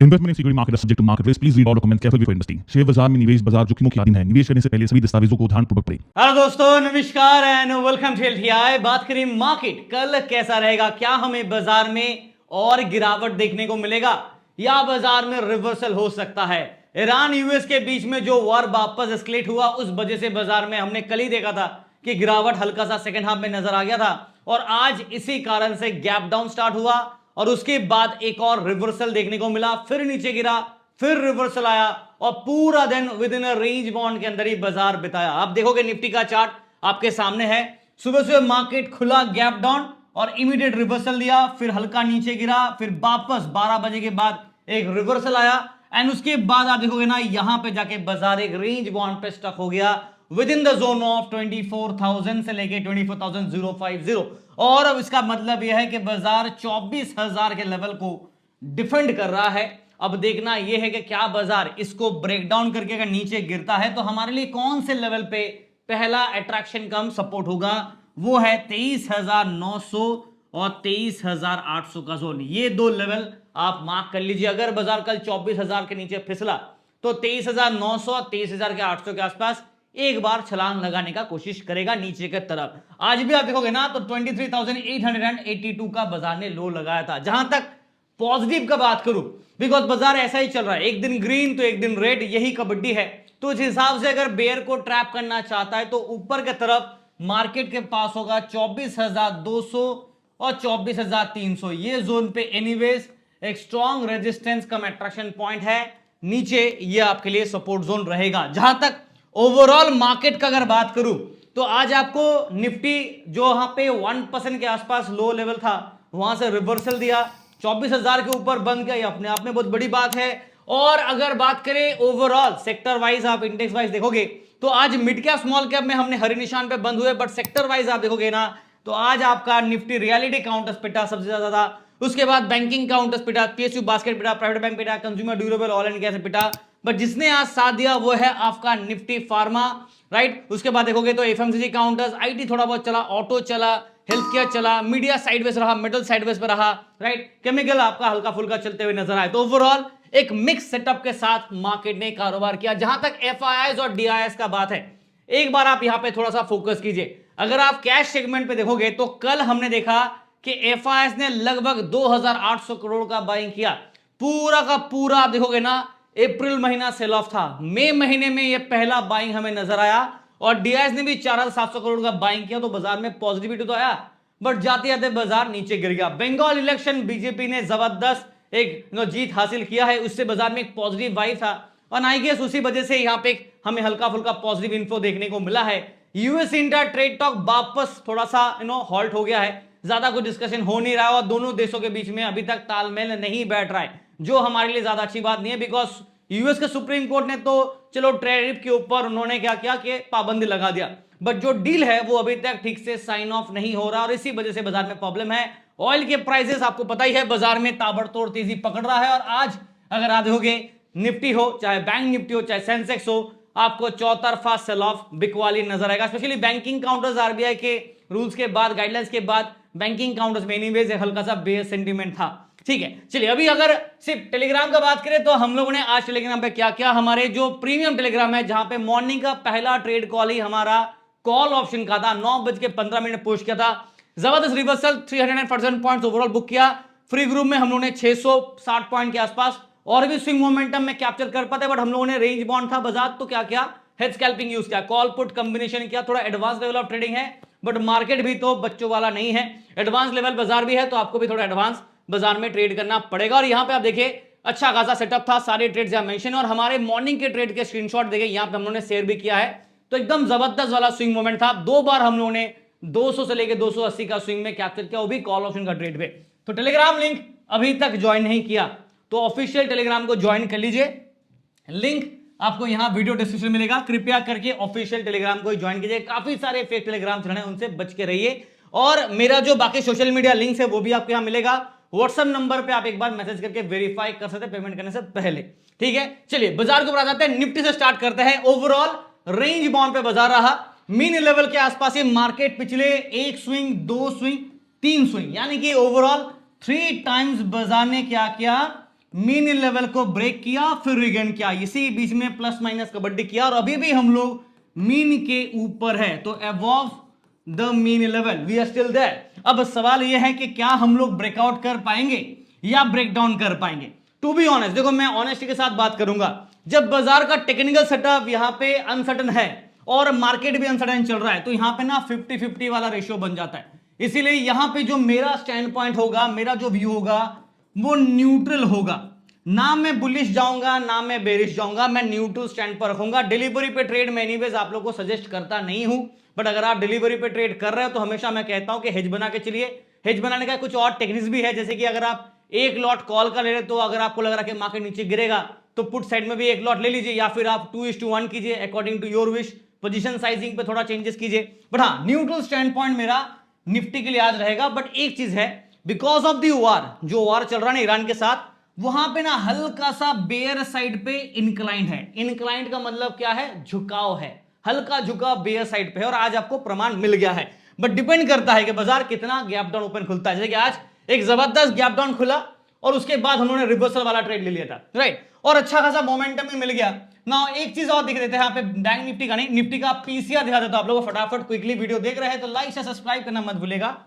Investment in security market is subject to market risk. Please read all documents carefully before investing. Share बाजार में निवेश बाजार जोखिमों की अधीन है। निवेश करने से पहले सभी दस्तावेजों को ध्यानपूर्वक पढ़ें। हेलो दोस्तों, नमस्कार एंड वेलकम टू एलटीआई। बात करें मार्केट कल कैसा रहेगा, क्या हमें बाजार में और गिरावट देखने को मिलेगा या बाजार में रिवर्सल हो सकता है। ईरान यूएस के बीच में जो वॉर वापस एस्केलेट हुआ, उस वजह से बाजार में हमने कल ही देखा था कि गिरावट हल्का सा सेकंड हाफ में नजर आ गया था और आज इसी कारण से गैप डाउन स्टार्ट हुआ और उसके बाद एक और रिवर्सल देखने को मिला, फिर नीचे गिरा, फिर रिवर्सल आया और पूरा दिन विद इन रेंज बाउंड के अंदर ही बाजार बिताया। आप देखोगे निफ्टी का चार्ट आपके सामने है। सुबह सुबह मार्केट खुला गैप डाउन और इमीडिएट रिवर्सल दिया, फिर हल्का नीचे गिरा, फिर वापस 12 बजे के बाद एक रिवर्सल आया एंड उसके बाद आप देखोगे ना, यहां पे जाके बाजार एक रेंज बाउंड पे स्टक हो गया with in the zone of 24,000 से लेके 24,050 और अब इसका मतलब यह है कि बाजार 24,000 के लेवल को डिफेंड कर रहा है। अब देखना यह है कि क्या बाजार इसको ब्रेक डाउन करके अगर नीचे गिरता है तो हमारे लिए कौन से लेवल पे पहला अट्रैक्शन कम सपोर्ट होगा। वो है 23,900 और 23,800 का जोन। ये दो लेवल आप मार्क कर लीजिए। अगर बाजार कल 24,000 के नीचे फिसला तो 23,900 और 23,800 के आसपास एक बार छलांग लगाने का कोशिश करेगा नीचे के तरफ। आज भी आप देखोगे ना तो 23,882 का बाजार ने लो लगाया था। जहां तक पॉजिटिव का बात करूं, बिकॉज बाजार ऐसा ही चल रहा है, एक दिन ग्रीन तो एक दिन रेड, यही कबड्डी है। तो इस हिसाब से अगर बेयर को ट्रैप करना चाहता है तो ऊपर की तरफ मार्केट के पास होगा 24,200 और 24,300। ये जोन पे एनीवेज एक स्ट्रॉन्ग रेजिस्टेंस कम अट्रैक्शन पॉइंट है। नीचे ये आपके लिए सपोर्ट जोन रहेगा। जहां तक ओवरऑल मार्केट का अगर बात करूं तो आज आपको निफ्टी जो वहां पे 1% के आसपास लो लेवल था, वहां से रिवर्सल दिया, 24,000 के ऊपर बंद किया, ये अपने आप में बहुत बड़ी बात है। और अगर बात करें ओवरऑल सेक्टर वाइज, आप इंडेक्स वाइज देखोगे तो आज मिड कैप स्मॉल कैप में हमने हरी निशान पे बंद हुए, बट सेक्टर वाइज आप देखोगे ना तो आज आपका निफ्टी रियलिटी काउंटर्स पिटा सबसे ज्यादा था, उसके बाद बैंकिंग काउंटर्स पिटा, पीएसयू बास्केट पिटा, प्राइवेट बैंक पिटा, consumer durable oil and gas पिटा, बट जिसने आज साथ दिया वो है आपका निफ्टी फार्मा, राइट। उसके बाद देखोगे तो एफएमसीजी काउंटर्स, आईटी थोड़ा बहुत चला, ऑटो चला, हेल्थ केयर चला, मीडिया साइडवेज रहा, मेटल साइडवेज पे रहा, राइट। केमिकल आपका हल्का फुल्का चलते हुए नजर आए। तो ओवरऑल एक मिक्स सेटअप के साथ मार्केट ने कारोबार किया। जहां तक एफआईआईज और डीआईएस का बात है, एक बार आप यहां पे थोड़ा सा फोकस कीजिए। अगर आप कैश सेगमेंट पे देखोगे तो कल हमने देखा कि एफआईआईज ने लगभग 2,800 करोड़ का बाइंग किया। पूरा का पूरा आप देखोगे ना, अप्रैल महीना सेल ऑफ था, मई महीने में ये पहला बाइंग हमें नजर आया और डीआईएस ने भी 4,700 करोड़ का बाइंग किया। तो बाजार में पॉजिटिविटी तो आया, बट जाते जाते बाजार नीचे गिर गया। बंगाल इलेक्शन बीजेपी ने जबरदस्त एक जीत हासिल किया है, उससे बाजार में एक पॉजिटिव वाइब था और आई गेस उसी वजह से यहाँ पे हमें हल्का फुल्का पॉजिटिव इन्फो देखने को मिला है। यूएस इंडिया ट्रेड टॉक वापस थोड़ा सा हॉल्ट हो गया है, ज्यादा कुछ डिस्कशन हो नहीं रहा है और दोनों देशों के बीच में अभी तक तालमेल नहीं बैठ रहा है, जो हमारे लिए ज्यादा अच्छी बात नहीं है। बिकॉज यूएस के सुप्रीम कोर्ट ने तो चलो टैरिफ के ऊपर उन्होंने क्या किया कि पाबंदी लगा दिया, बट जो डील है वो अभी तक ठीक से साइन ऑफ नहीं हो रहा और इसी वजह से बाजार में प्रॉब्लम है। ऑयल के प्राइसेस आपको पता ही है, बाजार में ताबड़तोड़ तेजी पकड़ रहा है और आज अगर आप देखोगे निफ्टी हो, चाहे बैंक निफ्टी हो, चाहे सेंसेक्स हो, आपको चौतरफा सेल ऑफ बिकवाली नजर आएगा। स्पेशली बैंकिंग काउंटर्स, आरबीआई के रूल्स के बाद, गाइडलाइंस के बाद बैंकिंग काउंटर्स में एनीवेज एक हल्का सा बेयर सेंटीमेंट था। ठीक है, चलिए अभी अगर सिर्फ टेलीग्राम का बात करें तो हम लोगों ने आज टेलीग्राम पे क्या क्या, हमारे जो प्रीमियम टेलीग्राम है जहां पे मॉर्निंग का पहला ट्रेड कॉल ही हमारा कॉल ऑप्शन का था, 9:15 पोस्ट किया था, जबरदस्त रिवर्सल 347 पॉइंट्स ओवरऑल बुक किया। फ्री ग्रुप में हम लोगों ने 660 पॉइंट के आसपास और भी स्विंग मोमेंटम में कैप्चर कर पाते, बट हम लोगों ने रेंज बाउंड था बाजार तो क्या किया, हेड स्कैल्पिंग यूज किया, कॉल पुट कॉम्बिनेशन किया। थोड़ा एडवांस लेवल ऑफ ट्रेडिंग है, बट मार्केट भी तो बच्चों वाला नहीं है, एडवांस लेवल बाजार भी है, तो आपको भी थोड़ा एडवांस बाजार में ट्रेड करना पड़ेगा। और यहां पे आप देखिए अच्छा खासा सेटअप था, सारे ट्रेड्स यहां मेंशन और हमारे मॉर्निंग के ट्रेड के स्क्रीनशॉट देखिए यहां पे हम लोगों ने शेयर भी किया है। तो एकदम जबरदस्त वाला स्विंग मोमेंट था, दो बार हम लोगों ने 200 से लेके 280 का स्विंग में कैप्चर किया, वो भी कॉल ऑप्शन का ट्रेड पे। तो टेलीग्राम लिंक अभी तक ज्वाइन नहीं किया तो ऑफिशियल टेलीग्राम को ज्वाइन कर लीजिए, लिंक आपको यहां वीडियो डिस्क्रिप्शन मिलेगा। कृपया करके ऑफिशियल टेलीग्राम को ज्वाइन कीजिए, काफी सारे फेक टेलीग्राम चल रहे हैं, उनसे बच के रहिए। और मेरा जो बाकी सोशल मीडिया लिंक्स है वो भी आपको यहां मिलेगा, व्हाट्सएप नंबर पे आप एक बार मैसेज करके वेरीफाई कर सकते हैं पेमेंट करने से पहले। ठीक है, चलिए बाजार के ऊपर आ जाते हैं, निफ्टी से स्टार्ट करते हैं। ओवरऑल रेंज बाउंड पे बाजार रहा, मीन लेवल के आसपास ये मार्केट पिछले एक स्विंग, दो स्विंग, तीन स्विंग, यानी कि ओवरऑल 3 टाइम्स बाजार ने क्या किया, मीन लेवल को ब्रेक किया, फिर रिगेन किया, इसी बीच में प्लस माइनस कबड्डी किया और अभी भी हम लोग मीन के ऊपर है, तो above the mean level we are still there. अब सवाल यह है कि क्या हम लोग ब्रेकआउट कर पाएंगे या ब्रेक डाउन कर पाएंगे। टू बी ऑनेस्ट, देखो मैं ऑनेस्टी के साथ बात करूंगा, जब बाजार का टेक्निकल सेटअप यहां पे अनसर्टन है और मार्केट भी अनसर्टन चल रहा है, तो यहां पे ना 50-50 वाला रेशियो बन जाता है। इसीलिए यहां पे जो मेरा स्टैंड पॉइंट होगा, मेरा जो व्यू होगा वो न्यूट्रल होगा। ना मैं बुलिश जाऊंगा ना मैं बेरिश जाऊंगा, मैं न्यूट्रल स्टैंड पर रखूंगा। डिलीवरी पे ट्रेड मैं एनीवेज आप लोगों को सजेस्ट करता नहीं हूं, बट अगर आप डिलीवरी पे ट्रेड कर रहे हो तो हमेशा मैं कहता हूं कि हेज बना के चलिए। हेज बनाने का कुछ और टेक्निक्स भी है, जैसे कि अगर आप एक लॉट कॉल का ले रहे तो अगर आपको लग रहा है कि मार्केट नीचे गिरेगा तो पुट साइड में भी एक लॉट ले लीजिए, या फिर आप 2:1 कीजिए according to your wish. Position sizing पे थोड़ा चेंजेस कीजिए, बट हाँ न्यूट्रल स्टैंड पॉइंट मेरा निफ्टी के लिए आज रहेगा। बट एक चीज है, बिकॉज ऑफ द वार, जो वार चल रहा है ना ईरान के साथ, वहां पे ना हल्का सा बेयर साइड पे इंक्लाइंड है। इंक्लाइंड का मतलब क्या है, झुकाव है, हल्का झुकाव बेयर साइड पे है और आज आपको प्रमाण मिल गया है। बट डिपेंड करता है कि बाजार कितना गैप डाउन ओपन खुलता है। जैसे कि आज एक जबरदस्त गैप डाउन खुला और उसके बाद उन्होंने रिवर्सल वाला ट्रेड ले लिया था, राइट, और अच्छा खासा मोमेंटम भी मिल गया ना। एक चीज और दिख देते हैं यहाँ पे, बैंक निफ्टी का नहीं, निफ्टी का पीसीआर दिखा देता हूं आप लोगों को फटाफट। क्विकली वीडियो देख रहे हैं तो लाइक से सब्सक्राइब करना मत भूलेगा।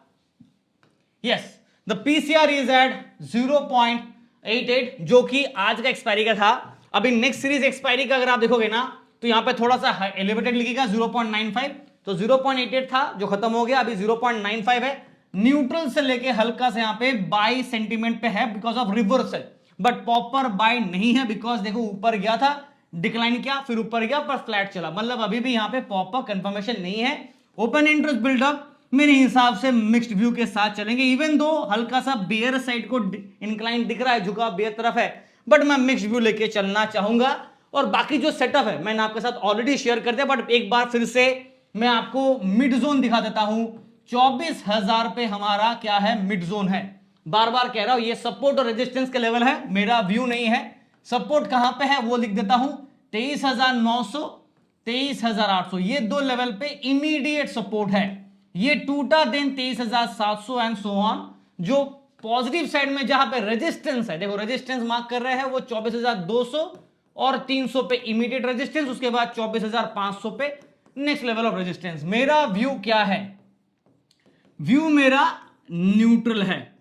Yes, the PCR is at 0.88, जो कि आज का एक्सपायरी का था। अभी नेक्स्ट सीरीज एक्सपायरी का अगर आप देखोगे ना तो यहां पे थोड़ा सा एलिवेटेड लिखेगा 0.95, तो 0.88 था जो खत्म हो गया, अभी 0.95 है। न्यूट्रल से लेके हल्का से यहां पे बाई सेंटीमेंट पे है because of reversal, but proper buy नहीं है बिकॉज देखो ऊपर गया था, डिक्लाइन किया, फिर ऊपर गया पर फ्लैट चला, मतलब अभी भी यहां पे प्रॉपर कंफर्मेशन नहीं है। ओपन इंटरेस्ट बिल्डअप मेरे हिसाब से मिक्स्ड व्यू के साथ चलेंगे, इवन दो हल्का सा बेयर साइड को इंक्लाइन दिख रहा है, झुकाव बेयर तरफ है, बट मैं मिक्स्ड व्यू लेके चलना चाहूंगा। और बाकी जो सेटअप है मैंने आपके साथ ऑलरेडी शेयर कर दिया, बट एक बार फिर से मैं आपको मिड जोन दिखा देता हूं। 24,000 पे हमारा क्या है, मिड जोन है। बार बार कह रहा हूं ये सपोर्ट और रेजिस्टेंस के लेवल है, मेरा व्यू नहीं है। सपोर्ट कहां पे है वो लिख देता हूं, 23,900, 23,800, ये दो लेवल पे इमीडिएट सपोर्ट है। ये टूटा देन 23,700 एंड सो ऑन। जो पॉजिटिव साइड में जहां पे रेजिस्टेंस है, देखो रेजिस्टेंस मार्क कर रहे हैं वो 24,200 और 300 पे इमीडिएट रेजिस्टेंस, उसके बाद 24,500 पे नेक्स्ट लेवल ऑफ रेजिस्टेंस। मेरा व्यू क्या है, व्यू मेरा न्यूट्रल है,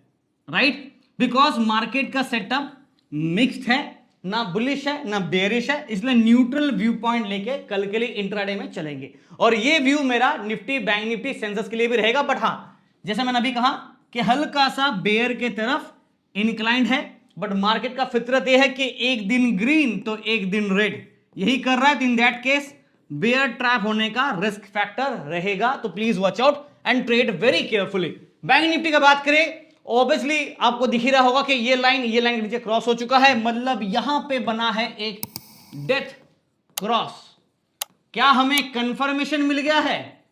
राइट, बिकॉज मार्केट का सेटअप मिक्स्ड है, ना बुलिश है ना बेरिश है, इसलिए न्यूट्रल व्यू पॉइंट लेके कल के लिए इंट्राडे में चलेंगे। और ये व्यू मेरा निफ्टी, बैंक निफ्टी, सेंसेक्स के लिए भी रहेगा। बट हां, जैसे मैंने अभी कहा कि हल्का सा बेयर के तरफ इंक्लाइंड है, बट मार्केट का फितरत यह है कि एक दिन ग्रीन तो एक दिन रेड, यही कर रहा है, तो in that case bear trap होने का रिस्क फैक्टर रहेगा, तो please watch out and trade very carefully. Bank Nifty का बात करें, ऑब्वियसली आपको दिख ही रहा होगा कि ये लाइन के नीचे क्रॉस हो चुका है, मतलब यहां पे बना है एक डेथ क्रॉस। क्या हमें कंफर्मेशन मिल गया है,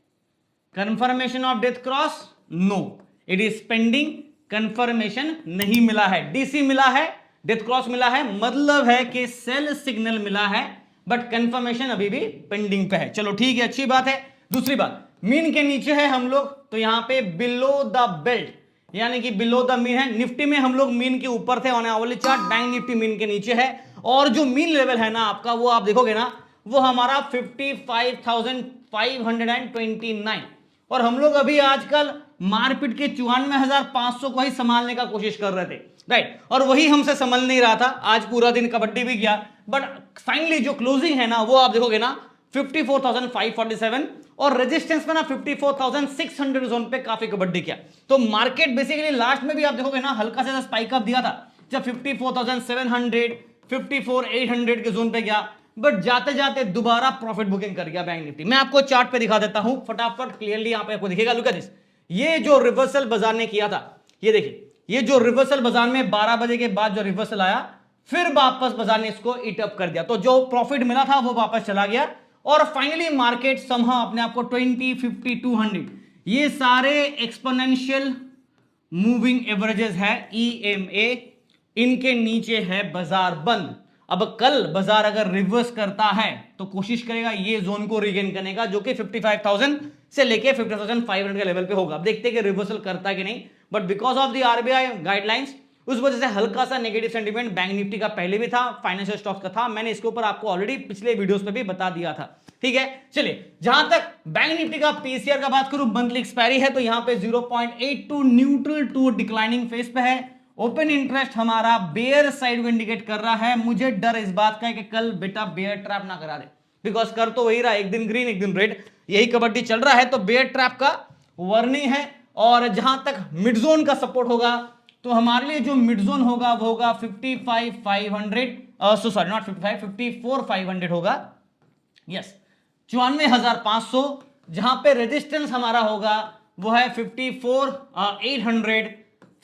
confirmation of death cross? No, it is pending, confirmation नहीं मिला है। डीसी मिला है, डेथ क्रॉस मिला है, मतलब है कि सेल सिग्नल मिला है, बट कंफर्मेशन अभी भी पेंडिंग पे है। चलो ठीक है, अच्छी बात है। दूसरी बात, मीन के नीचे है हम लोग, तो यहां पे बिलो द बेल्ट यानी कि बिलो द मीन है। निफ्टी में हम लोग मीन के ऊपर थे on hourly chart, bank Nifty mean के नीचे है, और जो मीन लेवल है ना आपका, वो आप देखोगे ना, वो हमारा 55,529, और हम लोग अभी आजकल मारपीट के 94,500 को ही संभालने का कोशिश कर रहे थे, राइट, और वही हमसे संभल नहीं रहा था। आज पूरा दिन कबड्डी भी गया, बट फाइनली जो क्लोजिंग है ना वो आप देखोगे ना 54,547, और रेजिस्टेंस में ना 54,600 जोन पे काफी कबड्डी किया। तो मार्केट बेसिकली लास्ट में भी आप देखोगे ना हल्का सा स्पाइक अप दिया था, जब 54,700 54,800 के जोन पे गया, बट जाते जाते दोबारा प्रॉफिट बुकिंग कर गया बैंक निफ्टी। मैं आपको चार्ट पे दिखा देता हूं फटाफट, क्लियरली यहां पे आपको दिखेगा। लुक एट दिस, ये जो रिवर्सल बाजार ने किया था, ये देखिए, ये जो रिवर्सल बाजार में 12 बजे के बाद जो रिवर्सल आया, फिर वापस बाजार ने इसको ईट अप कर दिया, तो जो प्रॉफिट मिला था वो वापस चला गया, और फाइनली मार्केट समहाउ अपने आपको 20, 50, 200, ये सारे एक्सपोनेंशियल मूविंग एवरेजेस है, EMA, इनके नीचे है बाजार बंद। अब कल बाजार अगर रिवर्स करता है तो कोशिश करेगा ये जोन को रीगेन करने का, जो कि 55,000 से लेके 50,500 के लेवल पे होगा। अब देखते हैं कि रिवर्सल करता है कि नहीं, but because of the RBI guidelines उस वजह से हल्का सा नेगेटिव सेंटीमेंट बैंक निफ्टी का पहले भी था, फाइनेंशियल स्टॉक्स का था, मैंने इसके ऊपर आपको ऑलरेडी पिछले वीडियोस पे भी बता दिया था। ठीक है, चलिए जहां तक बैंक निफ्टी का पीसीआर का बात करूं, मंथली एक्सपायरी है तो यहां पे 0.82 न्यूट्रल टू डिक्लाइनिंग फेज पे है। ओपन इंटरेस्ट हमारा बेयर साइड को इंडिकेट कर रहा है। मुझे डर इस बात का है कि कल बेटा बेयर ट्रैप ना करा दे, बिकॉज कर तो वही रहा, एक दिन ग्रीन एक दिन रेड, यही कबड्डी चल रहा है, तो बेयर ट्रैप का वार्निंग है। और जहां तक मिड जोन का सपोर्ट होगा तो हमारे लिए जो मिड जोन होगा वो होगा 55,500 सॉरी नॉट 55, 54,500 होगा, यस 54,500। जहां पे रेजिस्टेंस हमारा होगा वो है 54,800,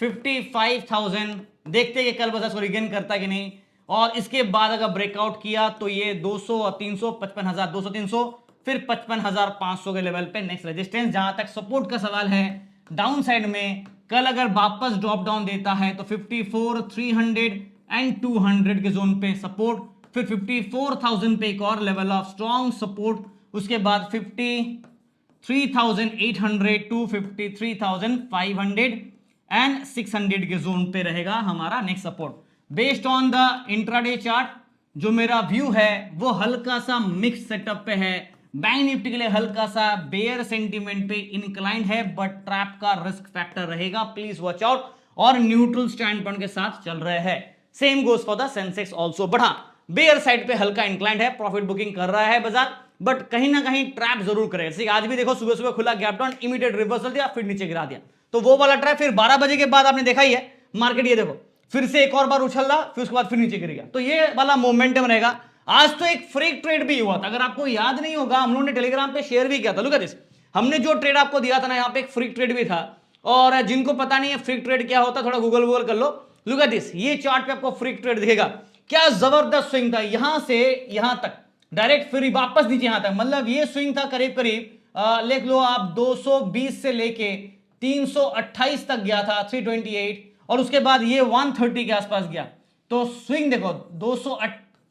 55,000। देखते हैं कि कल बाजार को रिगेन करता कि नहीं। और इसके बाद अगर ब्रेकआउट किया तो ये 200 और 300, 55,200 300, फिर 55,500 के लेवल पे नेक्स्ट रेजिस्टेंस। जहां तक सपोर्ट का सवाल है, डाउन साइड में कल अगर वापस ड्रॉप डाउन देता है तो 54,300 एंड 200 के जोन पे सपोर्ट, फिर 54,000 पे एक और लेवल ऑफ स्ट्रॉन्ग सपोर्ट, उसके बाद 53,800 टू 53,500 एंड 600 के जोन पे रहेगा हमारा next support. Based on the intraday chart जो मेरा व्यू है वो हल्का सा मिक्स सेटअप पे है। बैंक निफ्टी के लिए हल्का सा बेयर सेंटीमेंट पे इंक्लाइंड है, बट ट्रैप का रिस्क फैक्टर रहेगा, प्लीज वॉच आउट। और न्यूट्रल स्टैंड पॉइंट के साथ चल रहे हैं। Same goes for the Sensex also, but हाँ बेयर साइड पे हल्का इंक्लाइंड है, प्रॉफिट बुकिंग कर रहा है बाजार, बट कहीं ना कहीं ट्रैप जरूर करेगा। आज भी देखो सुबह सुबह खुला गैप डाउन, इमीडिएट रिवर्सल दिया, फिर नीचे गिरा दिया, तो वो वाला ट्रैप फिर 12 बजे के बाद आपने देखा ही है मार्केट, ये देखो फिर से एक और बार उछल रहा, फिर उसके बाद फिर नीचे गिर गया, तो ये वाला मोमेंटम रहेगा। आज तो एक फ्रीक ट्रेड भी हुआ था, अगर आपको याद नहीं होगा हम लोगों ने टेलीग्राम पे शेयर भी किया था। लुक एट दिस, हमने जो ट्रेड आपको दिया था ना, यहाँ पे एक फ्रीक ट्रेड भी था, और जिनको पता नहीं है फ्रीक ट्रेड क्या होता, थोड़ा गूगल कर लो। लुक एट दिस, ये चार्ट पे आपको फ्रीक ट्रेड दिखेगा, क्या जबरदस्त स्विंग था, यहां से यहां तक डायरेक्ट, फिर वापस नीचे यहां तक, मतलब ये स्विंग था करीब करीब लिख लो आप 220 से लेके 328 तक गया था, 328, और उसके बाद ये 130 के आसपास गया। तो स्विंग देखो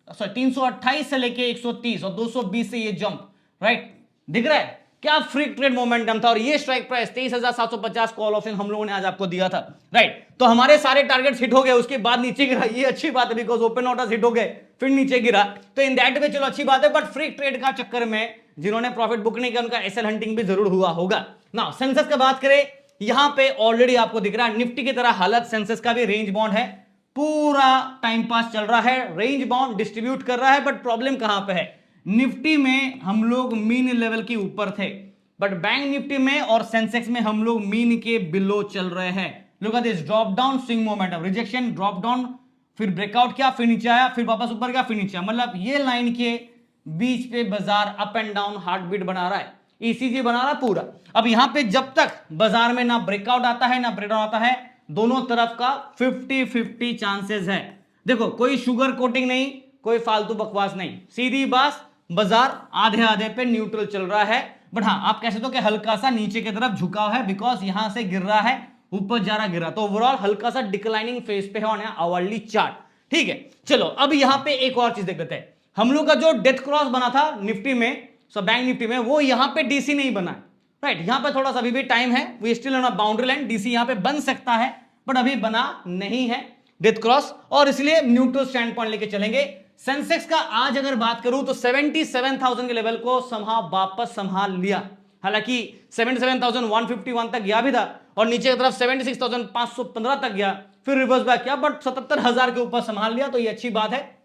328 से लेके 130 और 220 से ये जंप, राइट, दिख रहा है क्या फ्रीक ट्रेड मोमेंटम था। और ये स्ट्राइक प्राइस 23,750 कॉल ऑप्शन हम लोगों ने आज आपको दिया था, राइट। तो हमारे सारे टारगेट्स हिट हो गए, उसके बाद नीचे गिरा, ये अच्छी बात है, बिकॉज ओपन ऑर्डर्स हिट हो गए फिर नीचे गिरा, तो इन दैट वे चलो अच्छी बात है। बट फ्रीक ट्रेड का चक्कर में जिन्होंने प्रॉफिट बुक नहीं किया उनका एसएल हंटिंग भी जरूर हुआ होगा ना। सेंसेक्स का बात करें, यहां पे ऑलरेडी आपको दिख रहा है निफ्टी की तरह हालत सेंसेक्स का भी रेंज बाउंड है, पूरा टाइम पास चल रहा है, रेंज बाउंड डिस्ट्रीब्यूट कर रहा है। बट प्रॉब्लम कहां पे है, निफ्टी में हम लोग मीन लेवल के ऊपर थे, बट बैंक निफ्टी में और सेंसेक्स में हम लोग मीन के बिलो चल रहे हैं। Look at this, drop down swing momentum, rejection, drop down, फिर ब्रेकआउट किया, फिर नीचे आया, फिर वापस ऊपर गया, फिर नीचे आया, मतलब ये लाइन के बीच पे बाजार up and down heart beat बना रहा है, ईसीजी बना रहा है पूरा। अब यहां पे जब तक बाजार में ना ब्रेकआउट आता है ना ब्रेकडाउन आता है, दोनों तरफ का 50-50 चांसेस है। देखो कोई शुगर कोटिंग नहीं, कोई फालतू बकवास नहीं, सीधी बात, बाजार आधे आधे पे न्यूट्रल चल रहा है। बट हाँ आप कह सकते हो कि हल्का सा नीचे की तरफ झुकाव है, बिकॉज यहां से गिर रहा है, ऊपर जा रहा गिरा, तो ओवरऑल हल्का सा डिक्लाइनिंग फेज पे है ऑन आवरली चार्ट। ठीक है, चलो अब यहां पे एक और चीज देख लेते हैं। हम लोग का जो डेथ क्रॉस बना था निफ्टी में, सो बैंक निफ्टी में, वो यहां पे डीसी नहीं बना है, राइट। यहां पे थोड़ा सा अभी भी टाइम है, we still on a boundary line, DC यहां पे बन सकता है बट अभी बना नहीं है डेथ क्रॉस, और इसलिए न्यूट्रल स्टैंड पॉइंट लेके चलेंगे। सेंसेक्स का आज अगर बात करूं तो 77,000 के लेवल को वापस संभाल लिया, हालांकि 77,151 तक गया भी था और नीचे की तरफ 76,515 तक गया, फिर रिवर्स बैक किया, बट 77,000 के ऊपर संभाल लिया, तो ये अच्छी बात है।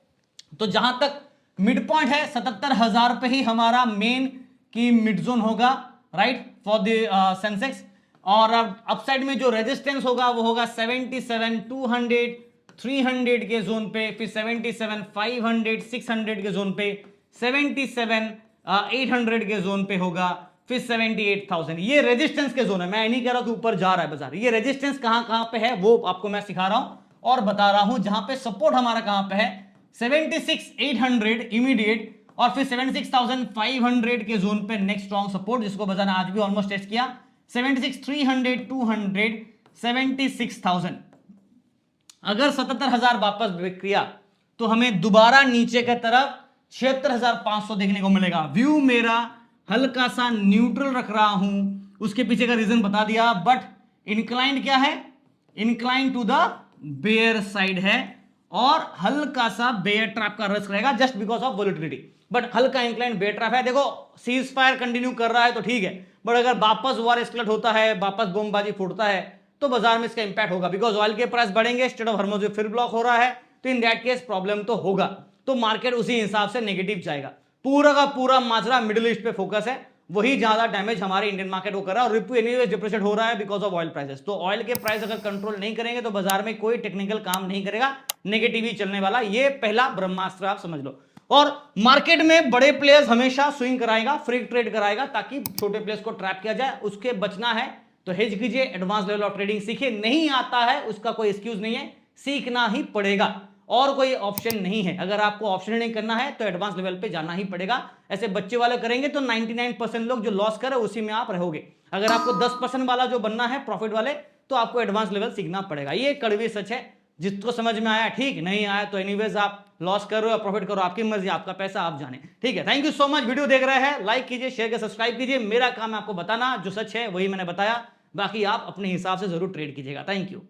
तो जहां तक मिड पॉइंट है 77,000 पे ही हमारा मेन की मिड जोन होगा, राइट, फॉर द सेंसेक्स। और अपसाइड में जो रेजिस्टेंस होगा वो होगा 77,200 300 के जोन पे, फिर 77,500 600 के जोन पे, 77,800 के जोन पे होगा, फिर 78,000। ये रेजिस्टेंस के जोन है, मैं नहीं कह रहा कि ऊपर जा रहा है बाजार, ये रेजिस्टेंस कहां पे है वो आपको मैं सिखा रहा हूं और बता रहा हूं। जहां पे सपोर्ट हमारा कहां पे है 76,800 इमीडिएट, और फिर 76,500 के जोन पे नेक्स्ट स्ट्रॉन्ग सपोर्ट, जिसको बाजार ने आज भी ऑलमोस्ट टेस्ट किया, 76,300 200 76,000। अगर 77,000 वापस ब्रेक किया तो हमें दोबारा नीचे की तरफ 76,500 देखने को मिलेगा। व्यू मेरा हल्का सा न्यूट्रल रख रहा हूं, उसके पीछे का रीजन बता दिया, बट इंक्लाइंड क्या है, inclined to the bear side है और हल्का सा बेयर ट्रैप का रिस्क रहेगा just because of volatility, but हल्का इंक्लाइन बेयर ट्रैप है। देखो सीज फायर कंटिन्यू कर रहा है तो ठीक है, बट अगर वापस वॉर एस्केलेट होता है, वापस बमबाजी फूटता है, तो बाजार में इसका इंपैक्ट होगा, बिकॉज ऑयल के प्राइस बढ़ेंगे, स्ट्रेट ऑफ हॉर्मुज़ फिर ब्लॉक हो रहा है, तो इन दैट केस प्रॉब्लम तो होगा। तो मार्केट उसी हिसाब से नेगेटिव जाएगा। पूरा का पूरा माजरा मिडिल ईस्ट पे फोकस है, वही ज्यादा डैमेज हमारे इंडियन मार्केट को कर रहा है, और रिपो एनीवेज डिप्रेशन हो रहा है बिकॉज ऑफ ऑयल प्राइसेस। तो ऑयल के प्राइस अगर कंट्रोल नहीं करेंगे तो बाजार में कोई टेक्निकल काम नहीं करेगा, नेगेटिव ही चलने वाला। ये पहला ब्रह्मास्त्र आप समझ लो। और मार्केट में बड़े प्लेयर्स हमेशा स्विंग कराएगा, फ्री ट्रेड कराएगा, ताकि छोटे प्लेयर्स को ट्रैप किया जाए। उसके बचना है तो हेज कीजिए, एडवांस लेवल ऑफ ट्रेडिंग सीखिए। नहीं आता है उसका कोई एक्सक्यूज नहीं है, सीखना ही पड़ेगा, और कोई ऑप्शन नहीं है। अगर आपको ऑप्शन नहीं करना है तो एडवांस लेवल पे जाना ही पड़ेगा। ऐसे बच्चे वाले करेंगे तो 99% लोग जो लॉस करे उसी में आप रहोगे। अगर आपको 10% वाला जो बनना है प्रॉफिट वाले, तो आपको एडवांस लेवल सीखना पड़ेगा। ये कड़वी सच है। जिसको समझ में आया ठीक, नहीं आया तो एनीवेज आप लॉस करो या प्रॉफिट करो, आपकी मर्जी, आपका पैसा, आप जाने। ठीक है, thank you so much. Video देख रहे हैं, लाइक कीजिए, शेयर कीजिए, सब्सक्राइब कीजिए। मेरा काम है आपको बताना, जो सच है वही मैंने बताया, बाकी आप अपने हिसाब से जरूर ट्रेड कीजिएगा। Thank you.